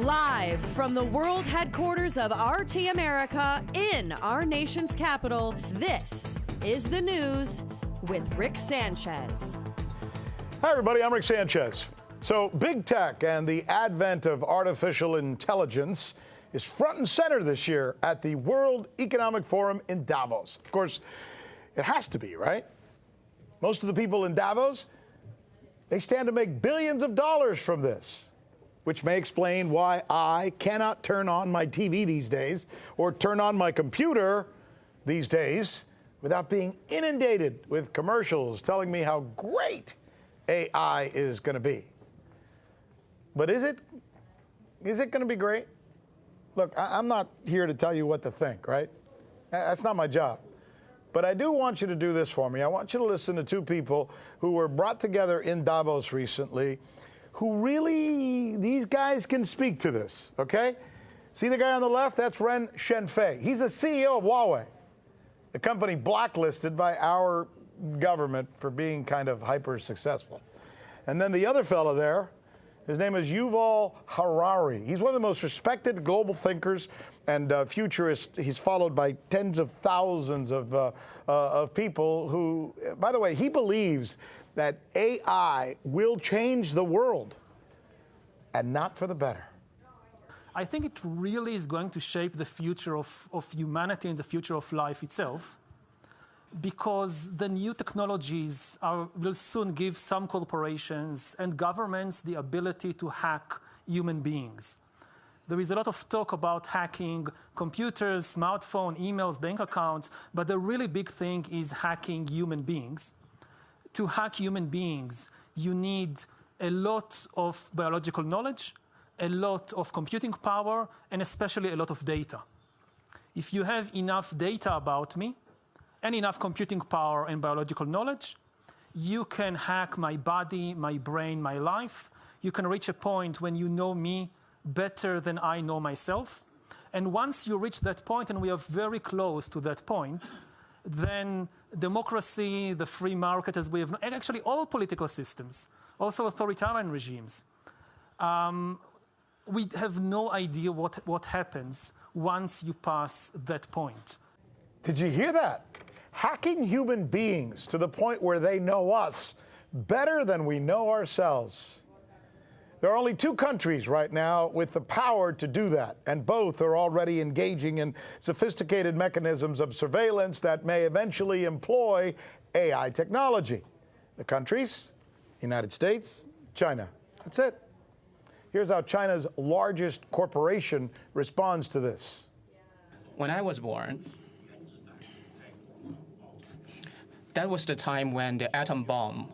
Live from the world headquarters of RT America in our nation's capital, this is the news with Rick Sanchez. Hi, everybody. I'm Rick Sanchez. So, big tech and the advent of artificial intelligence is front and center this year at the World Economic Forum in Davos. Of course, it has to be, right? Most of the people in Davos, they stand to make billions of dollars from this, which may explain why I cannot turn on my TV these days or turn on my computer these days without being inundated with commercials telling me how great AI is going to be. But is it going to be great? Look, I'm not here to tell you what to think, right? That's not my job. But I do want you to do this for me. I want you to listen to two people who were brought together in Davos recently who really, these guys can speak to this, okay? See the guy on the left? That's Ren Zhengfei. He's the CEO of Huawei, the company blacklisted by our government for being kind of hyper successful. And then the other fellow there, his name is Yuval Harari. He's one of the most respected global thinkers and futurists. He's followed by tens of thousands of people who, by the way, he believes that AI will change the world, and not for the better. I think it really is going to shape the future of humanity and the future of life itself, because the new technologies will soon give some corporations and governments the ability to hack human beings. There is a lot of talk about hacking computers, smartphones, emails, bank accounts, but the really big thing is hacking human beings. To hack human beings, you need a lot of biological knowledge, a lot of computing power, and especially a lot of data. If you have enough data about me and enough computing power and biological knowledge, you can hack my body, my brain, my life. You can reach a point when you know me better than I know myself. And once you reach that point, and we are very close to that point, then democracy, the free market as we have, and actually all political systems, also authoritarian regimes, we have no idea what happens once you pass that point. Did you hear that? Hacking human beings to the point where they know us better than we know ourselves. There are only two countries right now with the power to do that, and both are already engaging in sophisticated mechanisms of surveillance that may eventually employ AI technology. The countries, United States, China. That's it. Here's how China's largest corporation responds to this. When I was born, that was the time when the atom bomb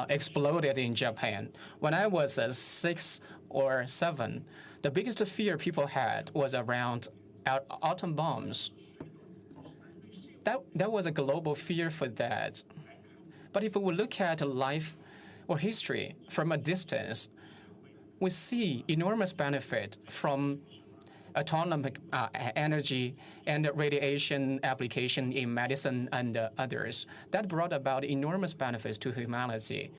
exploded in Japan. When I was 6 or 7, the biggest fear people had was around atom bombs. That was a global fear for that. But if we look at life or history from a distance, we see enormous benefit from atomic energy and radiation application in medicine and others. That brought about enormous benefits to humanity.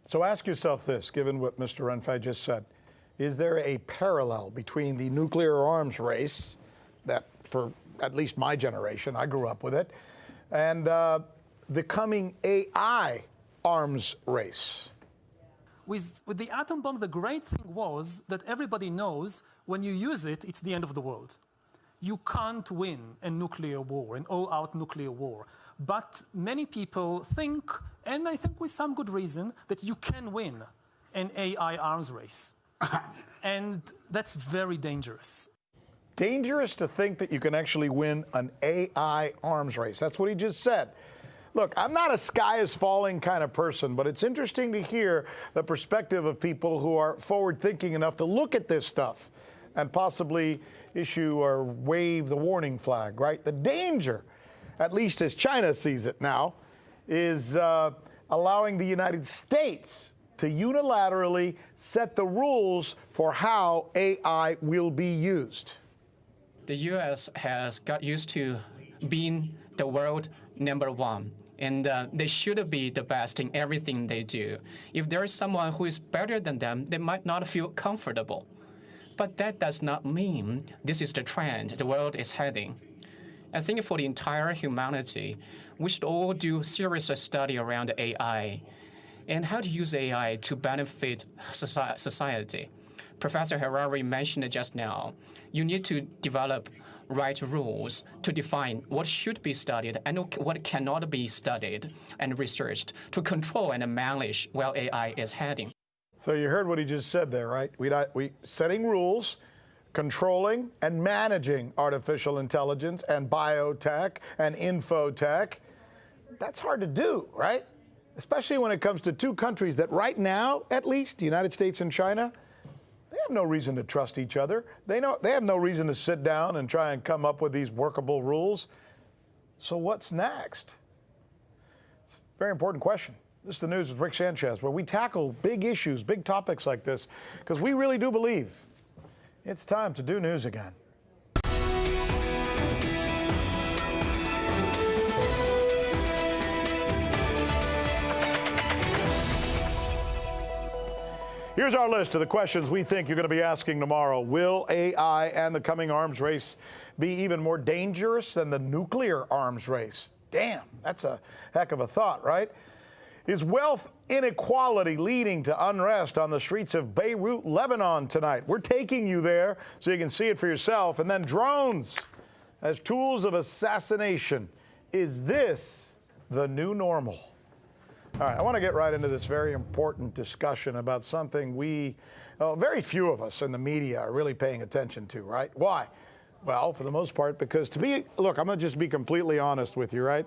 So ask yourself this, given what Mr. Zhengfei just said. Is there a parallel between the nuclear arms race that, for at least my generation, I grew up with it, and the coming AI arms race? With the atom bomb, the great thing was that everybody knows when you use it, it's the end of the world. You can't win a nuclear war, an all-out nuclear war. But many people think, and I think with some good reason, that you can win an AI arms race. And that's very dangerous. Dangerous to think that you can actually win an AI arms race. That's what he just said. Look, I'm not a sky is falling kind of person, but it's interesting to hear the perspective of people who are forward-thinking enough to look at this stuff and possibly issue or wave the warning flag, right? The danger, at least as China sees it now, is allowing the United States to unilaterally set the rules for how AI will be used. The U.S. has got used to being the world #1. And they should be the best in everything they do. If there is someone who is better than them, they might not feel comfortable. But that does not mean this is the trend the world is heading. I think for the entire humanity, we should all do serious study around AI and how to use AI to benefit society. Professor Harari mentioned just now, you need to develop right rules to define what should be studied and what cannot be studied and researched to control and manage where AI is heading. So you heard what he just said there, right? We setting rules, controlling and managing artificial intelligence and biotech and infotech. That's hard to do, right? Especially when it comes to two countries that right now, at least, the United States and China, they have no reason to trust each other. They have no reason to sit down and try and come up with these workable rules. So what's next? It's a very important question. This is the News with Rick Sanchez, where we tackle big issues, big topics like this, because we really do believe it's time to do news again. Here's our list of the questions we think you're going to be asking tomorrow. Will AI and the coming arms race be even more dangerous than the nuclear arms race? Damn, that's a heck of a thought, right? Is wealth inequality leading to unrest on the streets of Beirut, Lebanon tonight? We're taking you there so you can see it for yourself. And then drones as tools of assassination. Is this the new normal? All right, I want to get right into this very important discussion about something very few of us in the media are really paying attention to, right? Why? Well, for the most part, because look, I'm going to just be completely honest with you, right?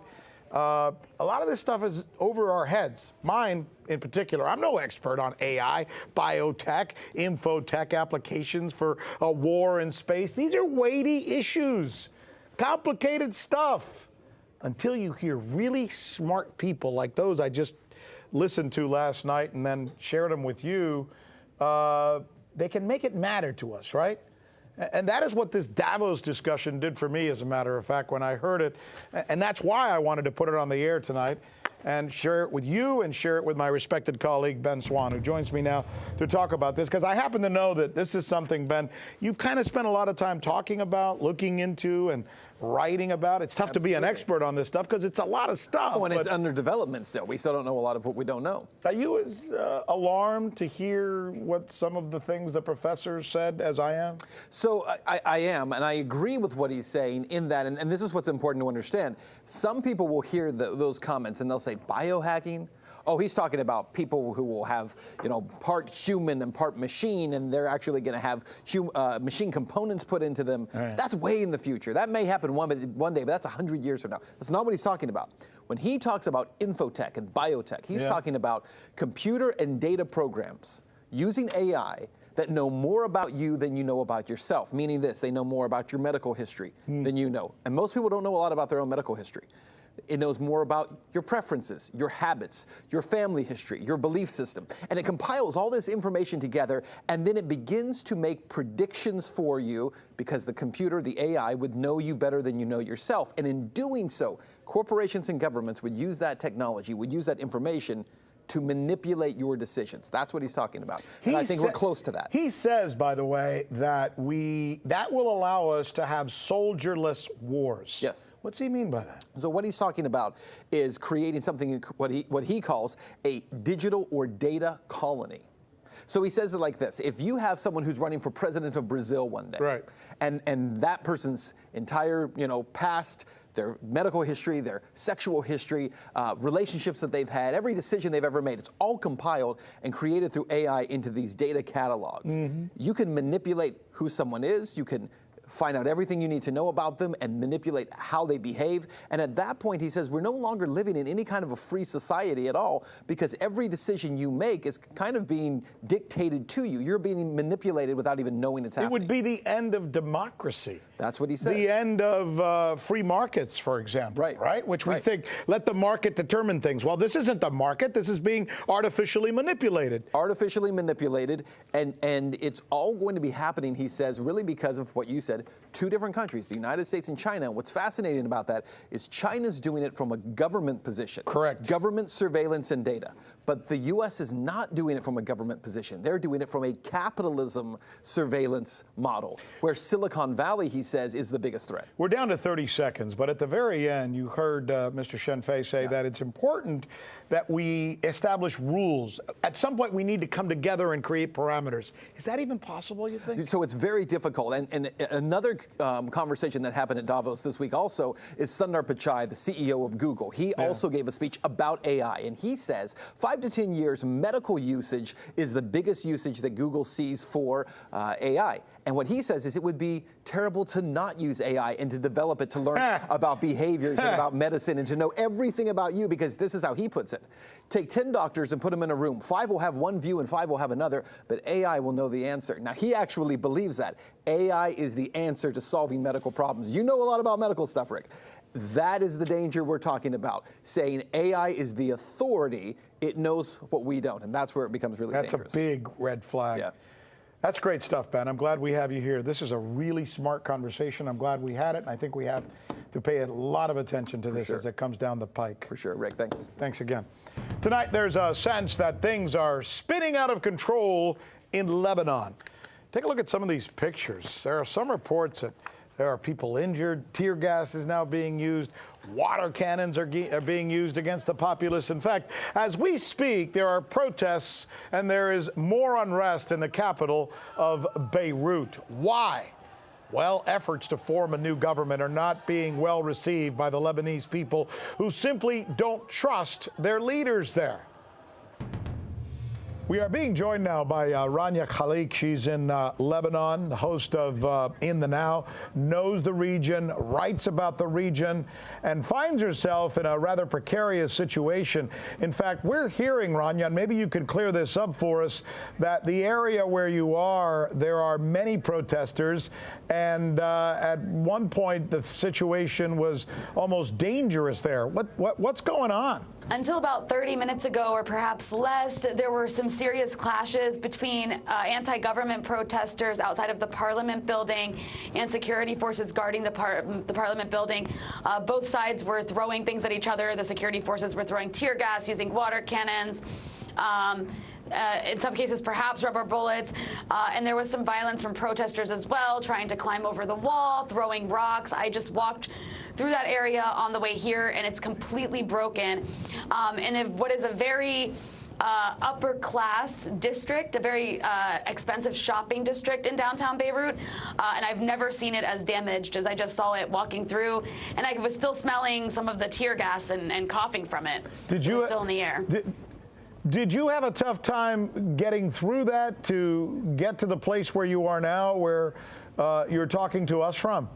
A lot of this stuff is over our heads. Mine, in particular, I'm no expert on AI, biotech, infotech applications for a war in space. These are weighty issues, complicated stuff. Until you hear really smart people like those I just listened to last night and then shared them with you, they can make it matter to us, right? And that is what this Davos discussion did for me, as a matter of fact, when I heard it. And that's why I wanted to put it on the air tonight and share it with you and share it with my respected colleague, Ben Swan, who joins me now to talk about this. Because I happen to know that this is something, Ben, you've kind of spent a lot of time talking about, looking into, and writing about. It's tough to be an expert on this stuff because it's a lot of stuff. Oh, and it's under development still. We still don't know a lot of what we don't know. Are you as alarmed to hear what some of the things the professor said as I am? So I am, and I agree with what he's saying in that, and this is what's important to understand. Some people will hear those comments and they'll say, biohacking? Oh, he's talking about people who will have, part human and part machine, and they're actually going to have machine components put into them. Right. That's way in the future. That may happen one day, but that's 100 years from now. That's not what he's talking about. When he talks about infotech and biotech, he's talking about computer and data programs using AI that know more about you than you know about yourself, meaning this, they know more about your medical history than you know. And most people don't know a lot about their own medical history. It knows more about your preferences, your habits, your family history, your belief system. And it compiles all this information together, and then it begins to make predictions for you because the computer, the AI, would know you better than you know yourself. And in doing so, corporations and governments would use that technology, would use that information to manipulate your decisions. That's what he's talking about. And I think we're close to that. He says, by the way, that that will allow us to have soldierless wars. Yes. What's he mean by that? So what he's talking about is creating something, what he calls a digital or data colony. So he says it like this: if you have someone who's running for president of Brazil one day, right, and that person's entire, past, their medical history, their sexual history, relationships that they've had, every decision they've ever made, it's all compiled and created through AI into these data catalogs. Mm-hmm. You can manipulate who someone is, you can find out everything you need to know about them and manipulate how they behave. And at that point, he says, we're no longer living in any kind of a free society at all, because every decision you make is kind of being dictated to you. You're being manipulated without even knowing it's happening. It would be the end of democracy. That's what he says. The end of free markets, for example. Right? Which we think, let the market determine things. Well, this isn't the market. This is being artificially manipulated. Artificially manipulated. And it's all going to be happening, he says, really because of what you said, two different countries, the United States and China. What's fascinating about that is China's doing it from a government position. Correct. Government surveillance and data. But the U.S. is not doing it from a government position. They're doing it from a capitalism surveillance model, where Silicon Valley, he says, is the biggest threat. We're down to 30 seconds, but at the very end, you heard Mr. Shenfei say that it's important that we establish rules. At some point, we need to come together and create parameters. Is that even possible, you think? So it's very difficult. And another conversation that happened at Davos this week also is Sundar Pichai, the CEO of Google. He also gave a speech about AI, and he says 5 to 10 years, medical usage is the biggest usage that Google sees for AI. And what he says is it would be terrible to not use AI and to develop it to learn about behaviors and about medicine and to know everything about you, because this is how he puts it. Take 10 doctors and put them in a room. 5 will have one view and 5 will have another, but AI will know the answer. Now, he actually believes that. AI is the answer to solving medical problems. You know a lot about medical stuff, Rick. That is the danger we're talking about, saying AI is the authority. It knows what we don't, and that's where it becomes really dangerous. That's a big red flag. Yeah. That's great stuff, Ben. I'm glad we have you here. This is a really smart conversation. I'm glad we had it, and I think we have to pay a lot of attention to this as it comes down the pike. For sure, Rick. Thanks. Thanks again. Tonight, there's a sense that things are spinning out of control in Lebanon. Take a look at some of these pictures. There are some reports that there are people injured. Tear gas is now being used. Water cannons are being used against the populace. In fact, as we speak, there are protests and there is more unrest in the capital of Beirut. Why? Well, efforts to form a new government are not being well received by the Lebanese people, who simply don't trust their leaders there. We are being joined now by Rania Khalik. She's in Lebanon, the host of In the Now, knows the region, writes about the region, and finds herself in a rather precarious situation. In fact, we're hearing, Rania, and maybe you can clear this up for us, that the area where you are, there are many protesters, and at one point the situation was almost dangerous there. What's going on? Until about 30 minutes ago, or perhaps less, there were some serious clashes between anti-government protesters outside of the Parliament building and security forces guarding the Parliament building. Both sides were throwing things at each other. The security forces were throwing tear gas, using water cannons. In some cases, perhaps rubber bullets, and there was some violence from protesters as well, trying to climb over the wall, throwing rocks. I just walked through that area on the way here, and it's completely broken. And what is a very upper class district, a very expensive shopping district in downtown Beirut, and I've never seen it as damaged as I just saw it walking through, and I was still smelling some of the tear gas and coughing from it. It was still in the air. Did you have a tough time getting through that to get to the place where you are now, where you're talking to us from?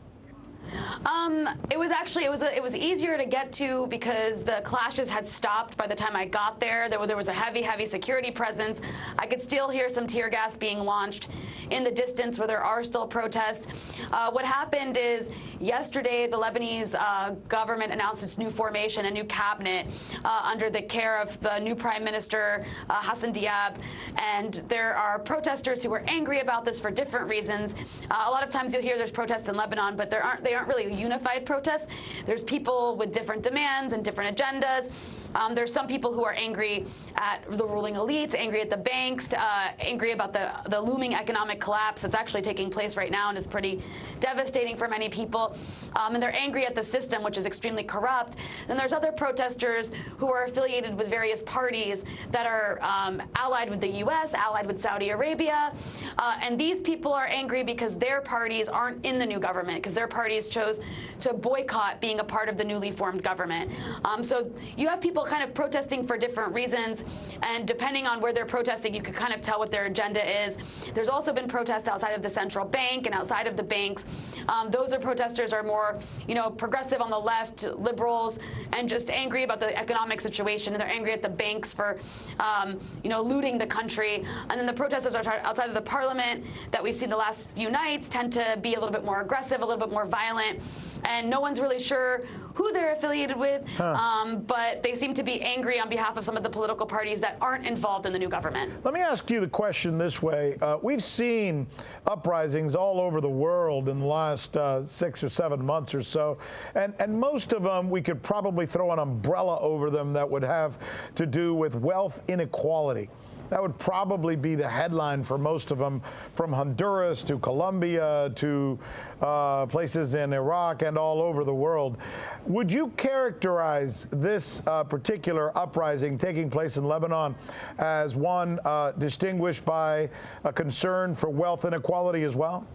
It was actually, it was easier to get to because the clashes had stopped by the time I got there. There was a heavy security presence. I could still hear some tear gas being launched in the distance where there are still protests. What happened is yesterday the Lebanese government announced its new formation, a new cabinet under the care of the new Prime Minister, Hassan Diab. And there are protesters who are angry about this for different reasons. A lot of times you'll hear there's protests in Lebanon, but they aren't really unified protests. There's people with different demands and different agendas. There's some people who are angry at the ruling elites, angry at the banks, angry about the looming economic collapse that's actually taking place right now and is pretty devastating for many people. And they're angry at the system, which is extremely corrupt. Then there's other protesters who are affiliated with various parties that are allied with the U.S., allied with Saudi Arabia. And these people are angry because their parties aren't in the new government, because their parties chose to boycott being a part of the newly formed government. So you have people kind of protesting for different reasons, and depending on where they're protesting, you can kind of tell what their agenda is. There's also been protests outside of the central bank and outside of the banks. Those protesters are more, progressive on the left, liberals, and just angry about the economic situation, and they're angry at the banks for, looting the country. And then the protesters are outside of the Parliament that we've seen the last few nights tend to be a little bit more aggressive, a little bit more violent, and no one's really sure who they're affiliated with, but they seem to be angry on behalf of some of the political parties that aren't involved in the new government. Let me ask you the question this way. We've seen uprisings all over the world in the last 6 or 7 months or so, and most of them we could probably throw an umbrella over them that would have to do with wealth inequality. That would probably be the headline for most of them, from Honduras to Colombia to places in Iraq and all over the world. Would you characterize this particular uprising taking place in Lebanon as one distinguished by a concern for wealth inequality as well?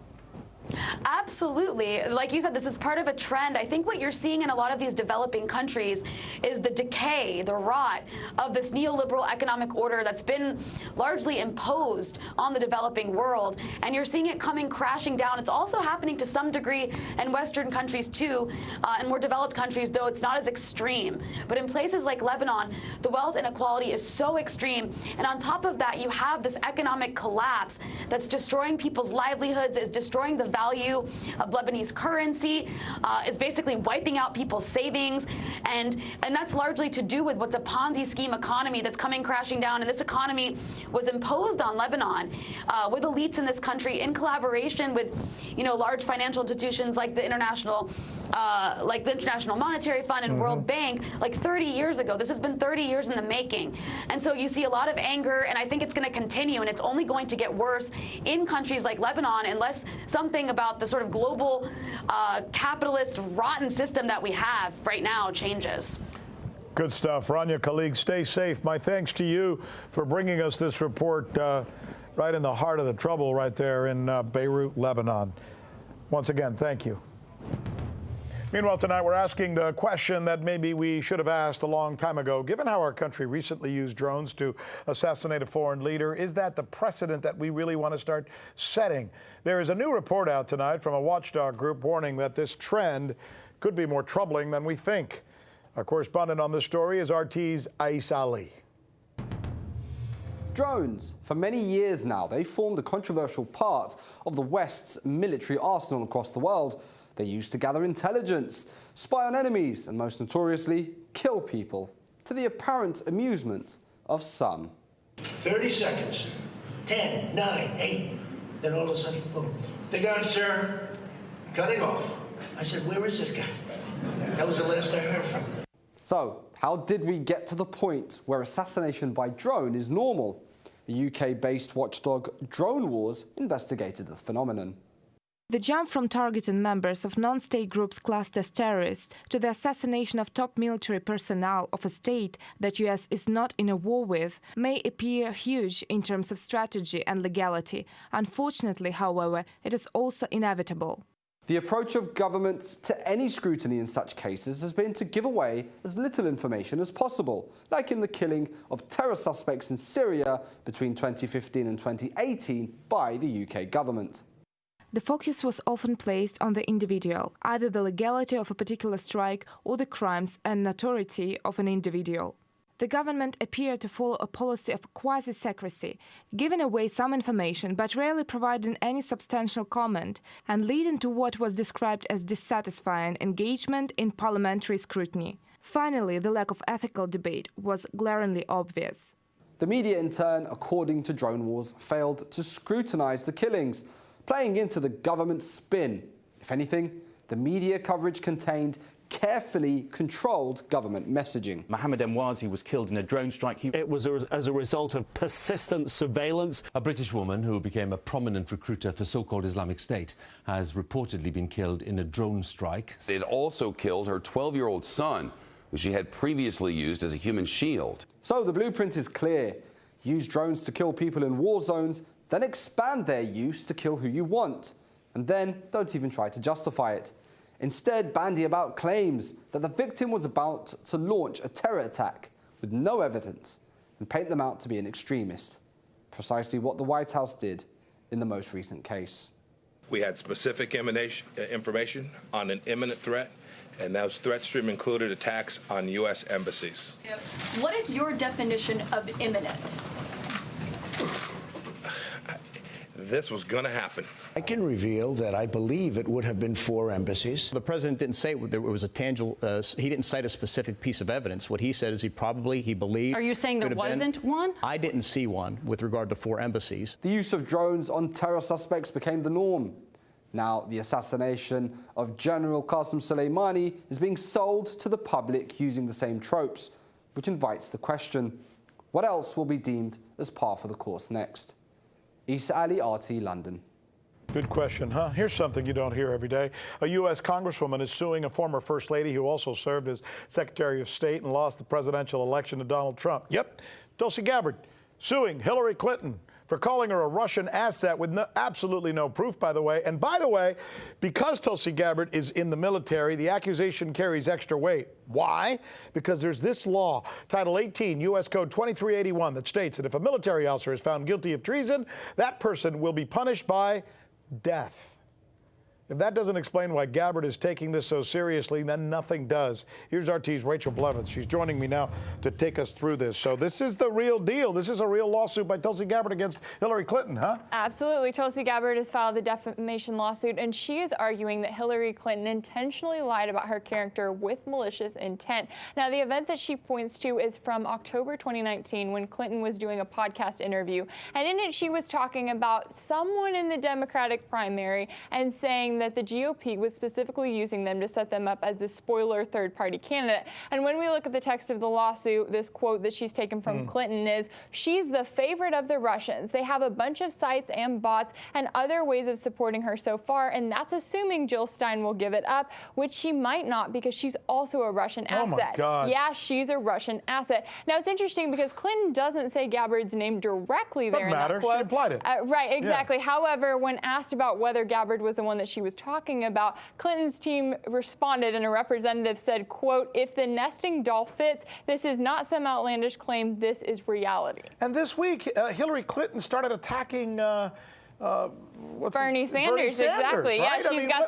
Absolutely. Like you said, this is part of a trend. I think what you're seeing in a lot of these developing countries is the decay, the rot of this neoliberal economic order that's been largely imposed on the developing world. And you're seeing it coming crashing down. It's also happening to some degree in Western countries too, and more developed countries, though it's not as extreme. But in places like Lebanon, the wealth inequality is so extreme. And on top of that, you have this economic collapse that's destroying people's livelihoods, is destroying the value of Lebanese currency, is basically wiping out people's savings, and that's largely to do with what's a Ponzi scheme economy that's coming crashing down. And this economy was imposed on Lebanon with elites in this country in collaboration with, large financial institutions like the International Monetary Fund and World Bank, like 30 years ago. This has been 30 years in the making, and so you see a lot of anger, and I think it's going to continue, and it's only going to get worse in countries like Lebanon unless something about the sort of global capitalist rotten system that we have right now changes. Good stuff. Rania Khalid, stay safe. My thanks to you for bringing us this report right in the heart of the trouble right there in Beirut, Lebanon. Once again, thank you. Meanwhile, tonight we're asking the question that maybe we should have asked a long time ago. Given how our country recently used drones to assassinate a foreign leader, is that the precedent that we really want to start setting? There is a new report out tonight from a watchdog group warning that this trend could be more troubling than we think. Our correspondent on this story is RT's Ais Ali. Drones. For many years now, they formed a controversial part of the West's military arsenal across the world. They're used to gather intelligence, spy on enemies, and most notoriously, kill people, to the apparent amusement of some. 30 seconds. 10, 9, 8. Then all of a sudden, boom. The gun, sir. Cutting off. I said, where is this guy? That was the last I heard from him. So, how did we get to the point where assassination by drone is normal? The UK-based watchdog Drone Wars investigated the phenomenon. The jump from targeting members of non-state groups classed as terrorists to the assassination of top military personnel of a state that US is not in a war with may appear huge in terms of strategy and legality. Unfortunately, however, it is also inevitable. The approach of governments to any scrutiny in such cases has been to give away as little information as possible, like in the killing of terror suspects in Syria between 2015 and 2018 by the UK government. The focus was often placed on the individual, either the legality of a particular strike or the crimes and notoriety of an individual. The government appeared to follow a policy of quasi-secrecy, giving away some information but rarely providing any substantial comment, and leading to what was described as dissatisfying engagement in parliamentary scrutiny. Finally, the lack of ethical debate was glaringly obvious. The media, in turn, according to Drone Wars, failed to scrutinize the killings, playing into the government's spin. If anything, the media coverage contained carefully controlled government messaging. Mohammed Emwazi was killed in a drone strike. It was as a result of persistent surveillance. A British woman who became a prominent recruiter for so-called Islamic State has reportedly been killed in a drone strike. It also killed her 12-year-old son, who she had previously used as a human shield. So the blueprint is clear. Use drones to kill people in war zones, then expand their use to kill who you want. And then don't even try to justify it. Instead, bandy about claims that the victim was about to launch a terror attack with no evidence and paint them out to be an extremist. Precisely what the White House did in the most recent case. We had specific information on an imminent threat, and those threat stream included attacks on U.S. embassies. What is your definition of imminent? This was going to happen. I can reveal that I believe it would have been 4 embassies. The president didn't say it was a tangible, he didn't cite a specific piece of evidence. What he said is he believed. Are you saying there wasn't one? I didn't see one with regard to 4 embassies. The use of drones on terror suspects became the norm. Now, the assassination of General Qasem Soleimani is being sold to the public using the same tropes, which invites the question, what else will be deemed as par for the course next? Issa Ali, RT, London. Good question, huh? Here's something you don't hear every day. A U.S. Congresswoman is suing a former First Lady who also served as Secretary of State and lost the presidential election to Donald Trump. Yep, Tulsi Gabbard suing Hillary Clinton for calling her a Russian asset with absolutely no proof, by the way. And by the way, because Tulsi Gabbard is in the military, the accusation carries extra weight. Why? Because there's this law, Title 18, U.S. Code 2381, that states that if a military officer is found guilty of treason, that person will be punished by death. If that doesn't explain why Gabbard is taking this so seriously, then nothing does. Here's RT's Rachel Blevins. She's joining me now to take us through this. So this is the real deal. This is a real lawsuit by Tulsi Gabbard against Hillary Clinton, huh? Absolutely. Tulsi Gabbard has filed a defamation lawsuit, and she is arguing that Hillary Clinton intentionally lied about her character with malicious intent. Now, the event that she points to is from October 2019, when Clinton was doing a podcast interview, and in it she was talking about someone in the Democratic primary and saying that the GOP was specifically using them to set them up as the spoiler third-party candidate. And when we look at the text of the lawsuit, this quote that she's taken from Clinton is, "She's the favorite of the Russians. They have a bunch of sites and bots and other ways of supporting her so far, and that's assuming Jill Stein will give it up, which she might not because she's also a Russian asset." Oh my God. Yeah, she's a Russian asset. Now, it's interesting because Clinton doesn't say Gabbard's name directly there in that quote. She implied it. Right, exactly. Yeah. However, when asked about whether Gabbard was the one that she was talking about, Clinton's team responded, and a representative said, quote, "If the nesting doll fits, this is not some outlandish claim, this is reality." And this week, Hillary Clinton started attacking Bernie Sanders, exactly. Right? Yeah, she's got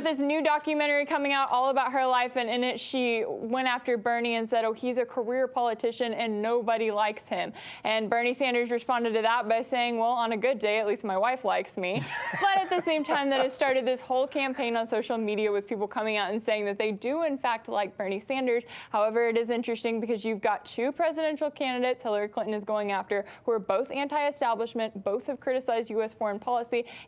this new documentary coming out all about her life, and in it she went after Bernie and said, oh, he's a career politician and nobody likes him. And Bernie Sanders responded to that by saying, well, on a good day, at least my wife likes me. But at the same time, that has started this whole campaign on social media with people coming out and saying that they do in fact like Bernie Sanders. However, it is interesting because you've got 2 presidential candidates Hillary Clinton is going after who are both anti-establishment, both have criticized U.S. foreign policy,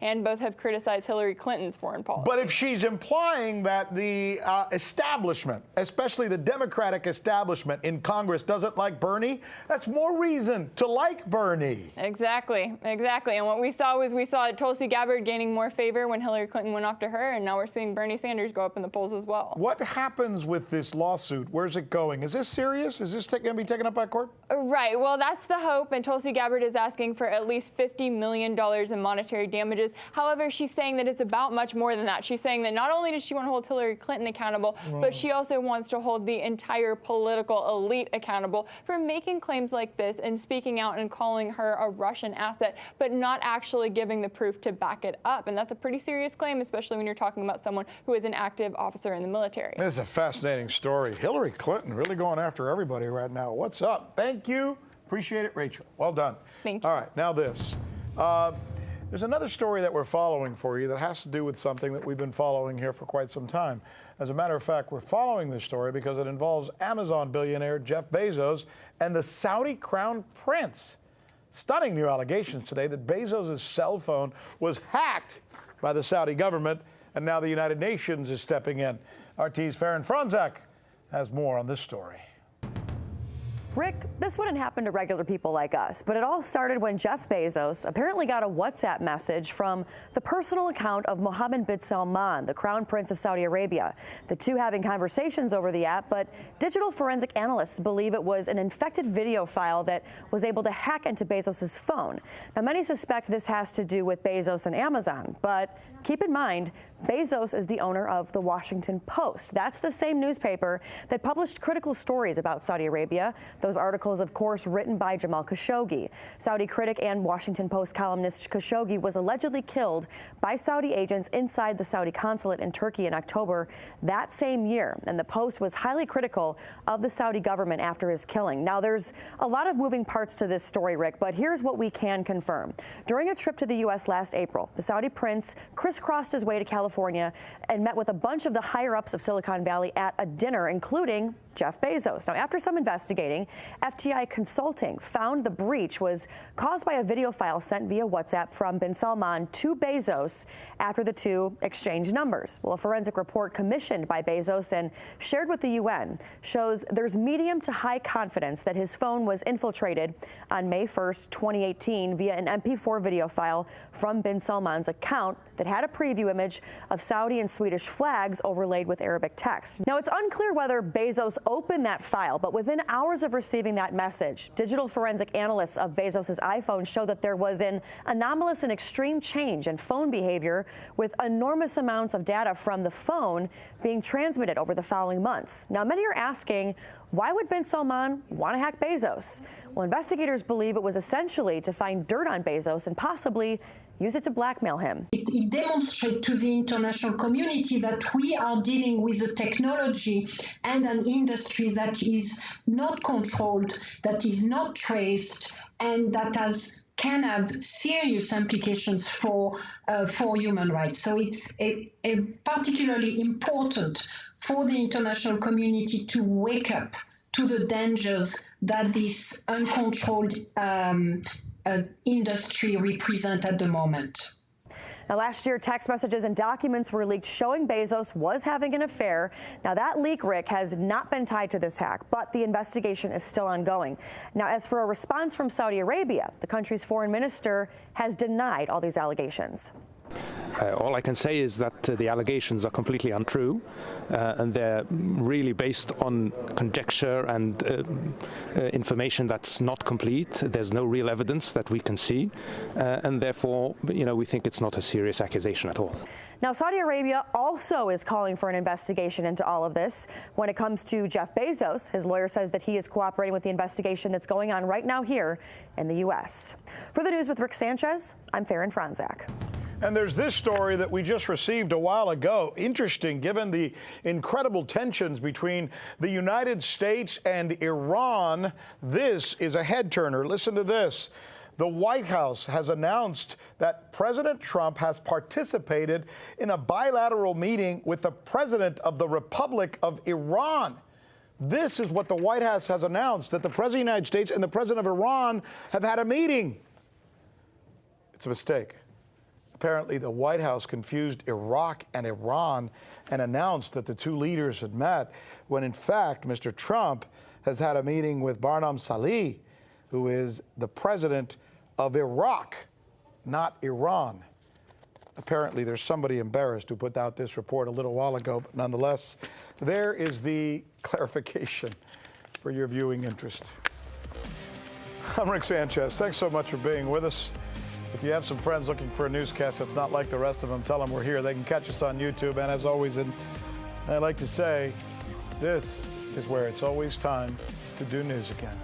and both have criticized Hillary Clinton's foreign policy. But if she's implying that the establishment, especially the Democratic establishment in Congress, doesn't like Bernie, that's more reason to like Bernie. Exactly. And what we saw was Tulsi Gabbard gaining more favor when Hillary Clinton went after her, and now we're seeing Bernie Sanders go up in the polls as well. What happens with this lawsuit? Where's it going? Is this serious? Is this going to be taken up by court? Right. Well, that's the hope, and Tulsi Gabbard is asking for at least $50 million in monetary damages. However, she's saying that it's about much more than that. She's saying that not only does she want to hold Hillary Clinton accountable, but she also wants to hold the entire political elite accountable for making claims like this and speaking out and calling her a Russian asset, but not actually giving the proof to back it up. And that's a pretty serious claim, especially when you're talking about someone who is an active officer in the military. This is a fascinating story. Hillary Clinton really going after everybody right now. What's up? Thank you. Appreciate it, Rachel. Well done. Thank you. All right, now this. There's another story that we're following for you that has to do with something that we've been following here for quite some time. As a matter of fact, we're following this story because it involves Amazon billionaire Jeff Bezos and the Saudi crown prince. Stunning new allegations today that Bezos' cell phone was hacked by the Saudi government, and now the United Nations is stepping in. RT's Farron Franzak has more on this story. Rick, this wouldn't happen to regular people like us, but it all started when Jeff Bezos apparently got a WhatsApp message from the personal account of Mohammed bin Salman, the Crown Prince of Saudi Arabia. The two having conversations over the app, but digital forensic analysts believe it was an infected video file that was able to hack into Bezos' phone. Now, many suspect this has to do with Bezos and Amazon, but keep in mind, Bezos is the owner of the Washington Post. That's the same newspaper that published critical stories about Saudi Arabia. Those articles, of course, written by Jamal Khashoggi. Saudi critic and Washington Post columnist Khashoggi was allegedly killed by Saudi agents inside the Saudi consulate in Turkey in October that same year. And the Post was highly critical of the Saudi government after his killing. Now, there's a lot of moving parts to this story, Rick, but here's what we can confirm. During a trip to the U.S. last April, the Saudi prince crisscrossed his way to California and met with a bunch of the higher-ups of Silicon Valley at a dinner, including Jeff Bezos. Now, after some investigating, FTI Consulting found the breach was caused by a video file sent via WhatsApp from bin Salman to Bezos after the two exchanged numbers. Well, a forensic report commissioned by Bezos and shared with the UN shows there's medium to high confidence that his phone was infiltrated on May 1st, 2018 via an MP4 video file from bin Salman's account that had a preview image of Saudi and Swedish flags overlaid with Arabic text. Now, it's unclear whether Bezos opened that file, but within hours of receiving that message, digital forensic analysts of Bezos' iPhone show that there was an anomalous and extreme change in phone behavior, with enormous amounts of data from the phone being transmitted over the following months. Now, many are asking, why would bin Salman want to hack Bezos? Well, investigators believe it was essentially to find dirt on Bezos and possibly use it to blackmail him. It demonstrates to the international community that we are dealing with a technology and an industry that is not controlled, that is not traced, and that can have serious implications for human rights. So it's particularly important for the international community to wake up to the dangers that this uncontrolled industry represent at the moment. Now, last year, text messages and documents were leaked showing Bezos was having an affair. Now, that leak, Rick, has not been tied to this hack, but the investigation is still ongoing. Now, as for a response from Saudi Arabia, the country's foreign minister has denied all these allegations. All I can say is that the allegations are completely untrue, and they're really based on conjecture and information that's not complete. There's no real evidence that we can see, and therefore, we think it's not a serious accusation at all. Now, Saudi Arabia also is calling for an investigation into all of this. When it comes to Jeff Bezos, his lawyer says that he is cooperating with the investigation that's going on right now here in the U.S. For the news with Rick Sanchez, I'm Farron Franzak. And there's this story that we just received a while ago. Interesting, given the incredible tensions between the United States and Iran. This is a head-turner. Listen to this. The White House has announced that President Trump has participated in a bilateral meeting with the president of the Republic of Iran. This is what the White House has announced, that the President of the United States and the President of Iran have had a meeting. It's a mistake. Apparently, the White House confused Iraq and Iran and announced that the two leaders had met, when in fact, Mr. Trump has had a meeting with Barnum Salih, who is the president of Iraq, not Iran. Apparently, there's somebody embarrassed who put out this report a little while ago, but nonetheless, there is the clarification for your viewing interest. I'm Rick Sanchez. Thanks so much for being with us. If you have some friends looking for a newscast that's not like the rest of them, tell them we're here. They can catch us on YouTube. And as always, and I like to say, this is where it's always time to do news again.